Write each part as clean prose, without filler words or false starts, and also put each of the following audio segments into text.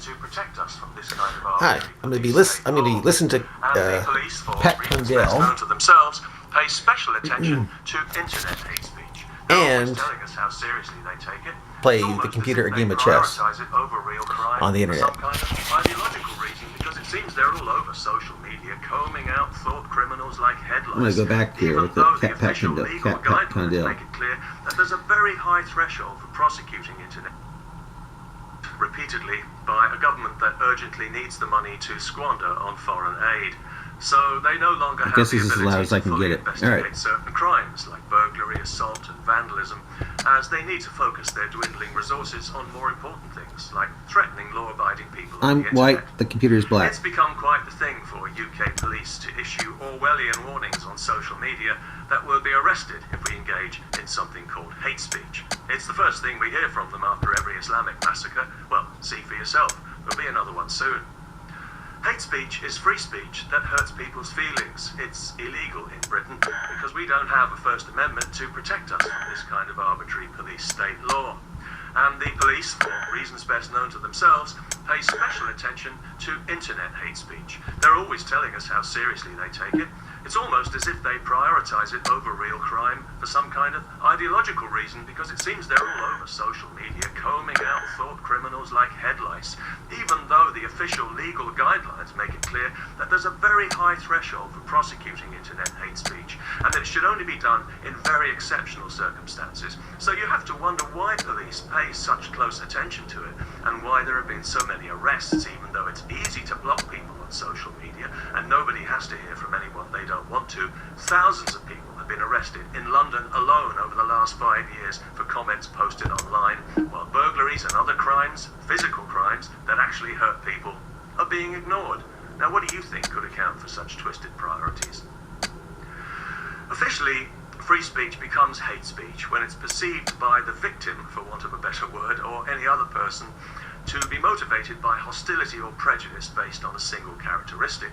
to protect us from this kind of Hi, I'm going to be listening to Pat Condell, known to themselves, pay special attention to internet hate speech. and Telling us how seriously they take it. play the computer a game of chess on the internet. Some kind of ideological reason, because it seems they're all over social media, combing out thought criminals like headlines. I'm going to go back here with Pat Condell. Make it clear that there's a very high threshold for prosecuting internet repeatedly by a government that urgently needs the money to squander on foreign aid. So they no longer have the ability to fully investigate certain crimes like burglary, assault and vandalism, as they need to focus their dwindling resources on more important things like threatening law-abiding people on the internet. I'm white, the computer is black. It's become quite the thing for UK police to issue Orwellian warnings on social media that we'll be arrested if we engage in something called hate speech. It's the first thing we hear from them after every Islamic massacre. Well, see for yourself. There'll be another one soon. Hate speech is free speech that hurts people's feelings. It's illegal in Britain because we don't have a First Amendment to protect us from this kind of arbitrary police state law. And the police, for reasons best known to themselves, pay special attention to internet hate speech. They're always telling us how seriously they take it. It's almost as if they prioritize it over real crime for some kind of ideological reason, because it seems they're all over social media, combing out thought criminals like headlights, even though the official legal guidelines make it clear that there's a very high threshold for prosecuting internet hate speech, and that it should only be done in very exceptional circumstances. So you have to wonder why police pay such close attention to it, and why there have been so many arrests, even though it's easy to block people on social media, and nobody has to hear from anyone they don't want to. Thousands of people have been arrested in London alone over the last 5 years for comments posted online, while burglaries and other crimes, physical crimes, that actually hurt people are being ignored. Now, what do you think could account for such twisted priorities? Officially, free speech becomes hate speech when it's perceived by the victim, for want of a better word, or any other person, to be motivated by hostility or prejudice based on a single characteristic.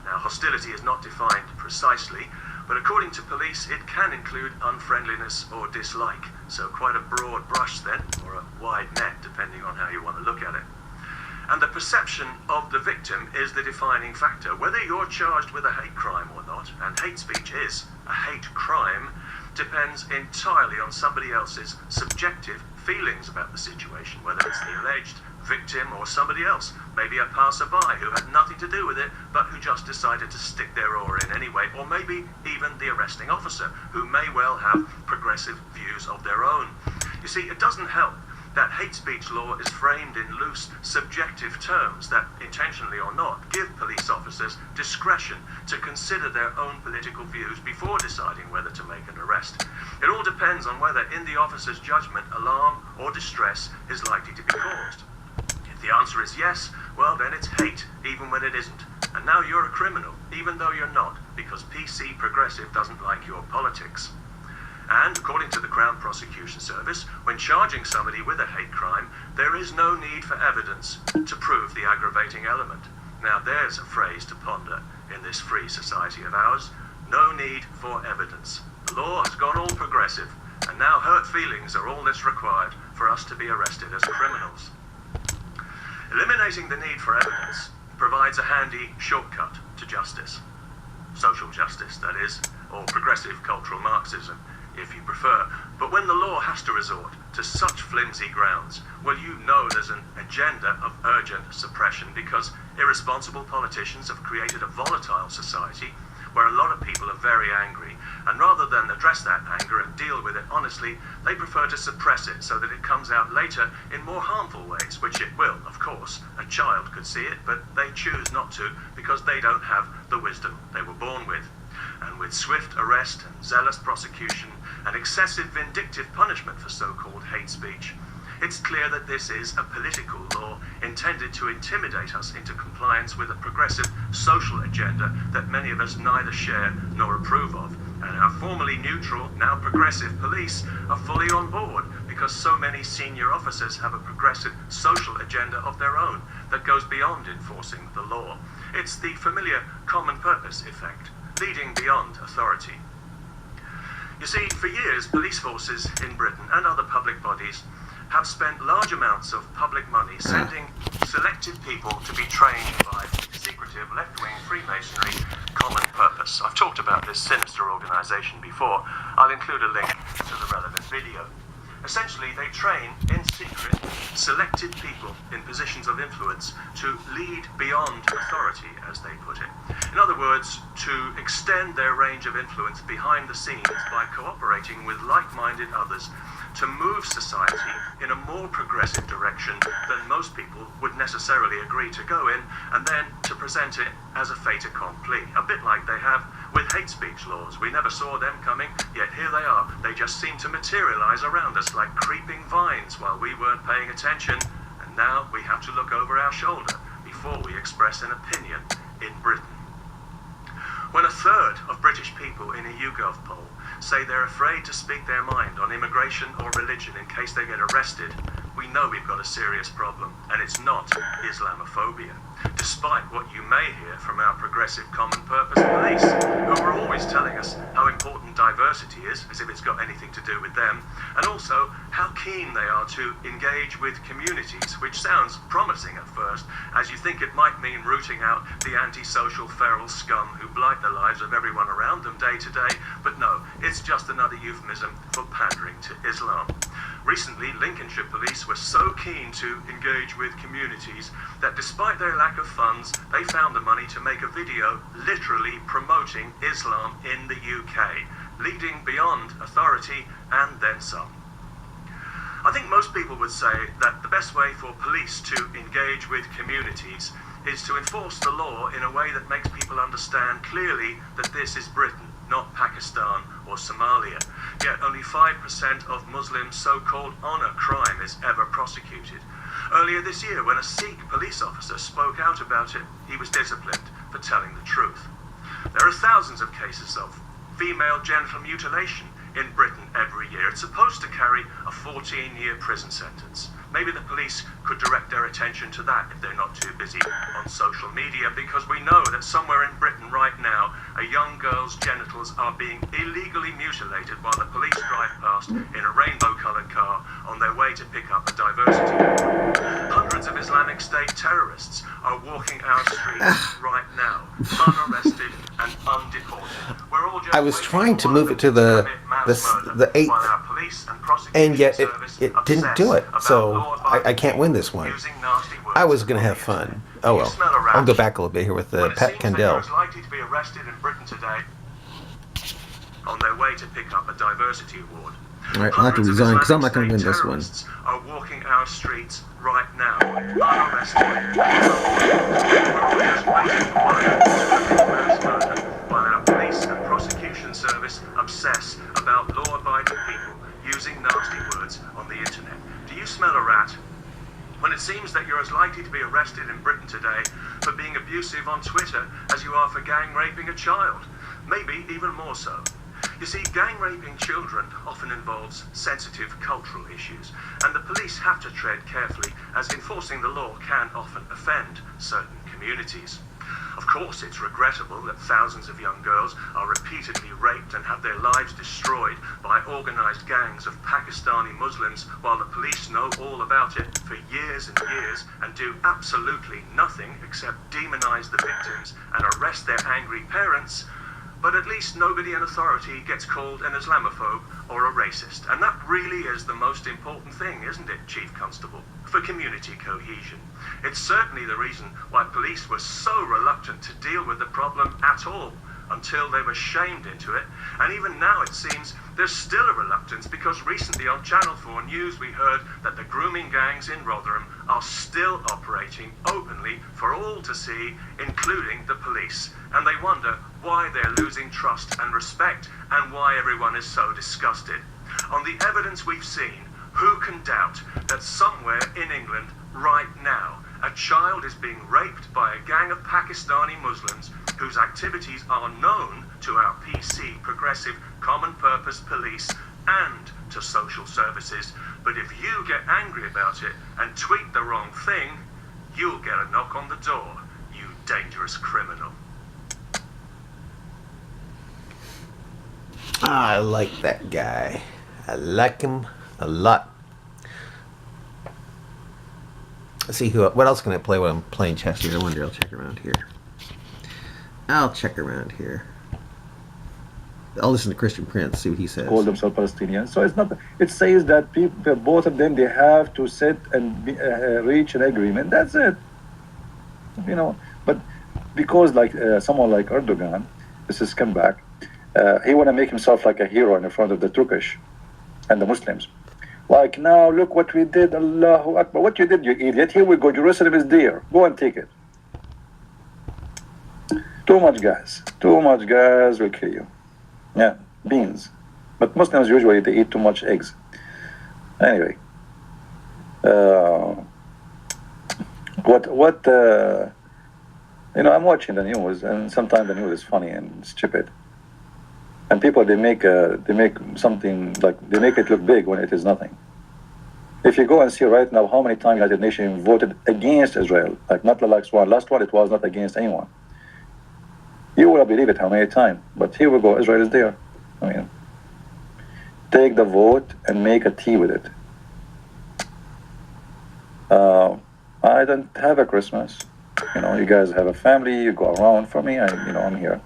Now, hostility is not defined precisely, but according to police, it can include unfriendliness or dislike. So quite a broad brush then, or a wide net, depending on how you want to look at it. And the perception of the victim is the defining factor. Whether you're charged with a hate crime or not, and hate speech is a hate crime, depends entirely on somebody else's subjective feelings about the situation, whether it's the alleged victim or somebody else, maybe a passerby who had nothing to do with it, but who just decided to stick their oar in anyway, or maybe even the arresting officer, who may well have progressive views of their own. You see, it doesn't help that hate speech law is framed in loose, subjective terms that, intentionally or not, give police officers discretion to consider their own political views before deciding whether to make an arrest. It all depends on whether, in the officer's judgment, alarm or distress is likely to be caused. If the answer is yes, well then it's hate, even when it isn't. And now you're a criminal, even though you're not, because PC Progressive doesn't like your politics. And, according to the Crown Prosecution Service, when charging somebody with a hate crime, there is no need for evidence to prove the aggravating element. Now there's a phrase to ponder in this free society of ours. No need for evidence. The law has gone all progressive, and now hurt feelings are all that's required for us to be arrested as criminals. Eliminating the need for evidence provides a handy shortcut to justice. Social justice, that is, or progressive cultural Marxism, if you prefer. But when the law has to resort to such flimsy grounds, well, you know there's an agenda of urgent suppression, because irresponsible politicians have created a volatile society where a lot of people are very angry, and rather than address that anger and deal with it honestly, they prefer to suppress it so that it comes out later in more harmful ways, which it will, of course. A child could see it, but they choose not to because they don't have the wisdom they were born with. And with swift arrest and zealous prosecution and excessive vindictive punishment for so-called hate speech, it's clear that this is a political law intended to intimidate us into compliance with a progressive social agenda that many of us neither share nor approve of. And our formerly neutral, now progressive police are fully on board because so many senior officers have a progressive social agenda of their own that goes beyond enforcing the law. It's the familiar common purpose effect, leading beyond authority. You see, for years, police forces in Britain and other public bodies have spent large amounts of public money sending selected people to be trained by secretive left-wing Freemasonry Common Purpose. I've talked about this sinister organisation before. I'll include a link to the relevant video. Essentially, they train, in secret, selected people in positions of influence to lead beyond authority, as they put it. In other words, to extend their range of influence behind the scenes by cooperating with like-minded others to move society in a more progressive direction than most people would necessarily agree to go in, and then to present it as a fait accompli, a bit like they have with hate speech laws. We never saw them coming, yet here they are. They just seem to materialize around us like creeping vines while we weren't paying attention, and now we have to look over our shoulder before we express an opinion in Britain. When a third of British people in a YouGov poll say they're afraid to speak their mind on immigration or religion in case they get arrested, we know we've got a serious problem, and it's not Islamophobia. Despite what you may hear from our progressive common purpose police, who are always telling us how important diversity is, as if it's got anything to do with them, and also how keen they are to engage with communities, which sounds promising at first, as you think it might mean rooting out the antisocial feral scum who blight the lives of everyone around them day to day, but no, it's just another euphemism for pandering to Islam. Recently, Lincolnshire police were so keen to engage with communities that despite their lack of funds, they found the money to make a video literally promoting Islam in the UK, leading beyond authority and then some. I think most people would say that the best way for police to engage with communities is to enforce the law in a way that makes people understand clearly that this is Britain, not Pakistan or Somalia. Yet only 5% of Muslim so-called honour crime is ever prosecuted. Earlier this year, when a Sikh police officer spoke out about it, he was disciplined for telling the truth. There are thousands of cases of female genital mutilation in Britain every year. It's supposed to carry a 14-year prison sentence. Maybe the police could direct their attention to that if they're not too busy on social media, because we know that somewhere in Britain right now, a young girl's genitals are being illegally mutilated while the police drive past in a rainbow-coloured car on their way to pick up a diversity award. Hundreds of Islamic State terrorists are walking our streets right now, unarrested and undeported. We're all just I was trying to move it to the 8th, and yet it didn't do it. So I can't win this one. I was going to have fun. Oh well. I'll go back a little bit here with Pat Condell. Likely to be arrested in Britain today on their way to pick up a diversity award. All right, I'll have to resign because I'm not going to win this one. Are walking our streets right now, unarrested. While our police and prosecution service obsess about law-abiding people using nasty words on the internet. Do you smell a rat? When it seems that you're as likely to be arrested in Britain today for being abusive on Twitter as you are for gang raping a child, maybe even more so. You see, gang raping children often involves sensitive cultural issues, and the police have to tread carefully, as enforcing the law can often offend certain communities. Of course, it's regrettable that thousands of young girls are repeatedly raped and have their lives destroyed by organised gangs of Pakistani Muslims, while the police know all about it for years and years and do absolutely nothing except demonise the victims and arrest their angry parents. But at least nobody in authority gets called an Islamophobe or a racist. And that really is the most important thing, isn't it, Chief Constable, for community cohesion? It's certainly the reason why police were so reluctant to deal with the problem at all, until they were shamed into it. And even now it seems there's still a reluctance, because recently on Channel 4 News we heard that the grooming gangs in Rotherham are still operating openly for all to see, including the police. And they wonder why they're losing trust and respect, and why everyone is so disgusted. On the evidence we've seen, who can doubt that somewhere in England right now a child is being raped by a gang of Pakistani Muslims whose activities are known to our PC, progressive, common purpose police and to social services. But if you get angry about it and tweet the wrong thing, you'll get a knock on the door, you dangerous criminal. I like that guy. I like him a lot. Let's see what else can I play when I'm playing chess here. I wonder. I'll check around here. I'll listen to Christian Prince, see what he says. Call themselves Palestinians. So it's not. It says that both of them, they have to sit and reach an agreement. That's it. But because someone like Erdogan, this is come back, he want to make himself like a hero in front of the Turkish and the Muslims. Like, now look what we did. Allahu Akbar. What you did, you idiot. Here we go. Jerusalem is there. Go and take it. Too much gas will kill you. Yeah, beans. But Muslims usually they eat too much eggs. Anyway, I'm watching the news, and sometimes the news is funny and stupid. And people they make something like they make it look big when it is nothing. If you go and see right now how many times the United Nations voted against Israel, not the last one it was not against anyone. You will believe it how many times. But here we go, Israel is there. Take the vote and make a tea with it. I don't have a Christmas. You guys have a family, you go around. For me, I'm here.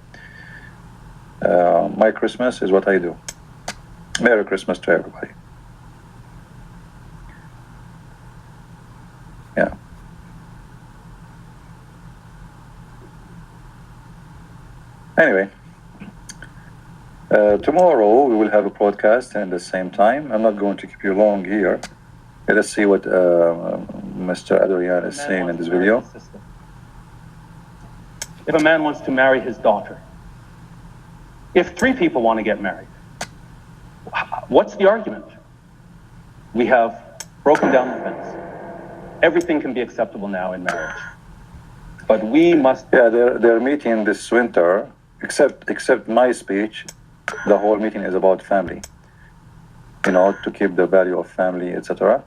My Christmas is what I do. Merry Christmas to everybody. Yeah. Anyway, tomorrow we will have a podcast at the same time. I'm not going to keep you long here. Let us see what Mr. Adrian is saying in this video. If a man wants to marry his daughter, if 3 people want to get married, what's the argument? We have broken down the fence. Everything can be acceptable now in marriage. But we must... Yeah, they're meeting this winter. Except my speech, the whole meeting is about family. To keep the value of family, etc.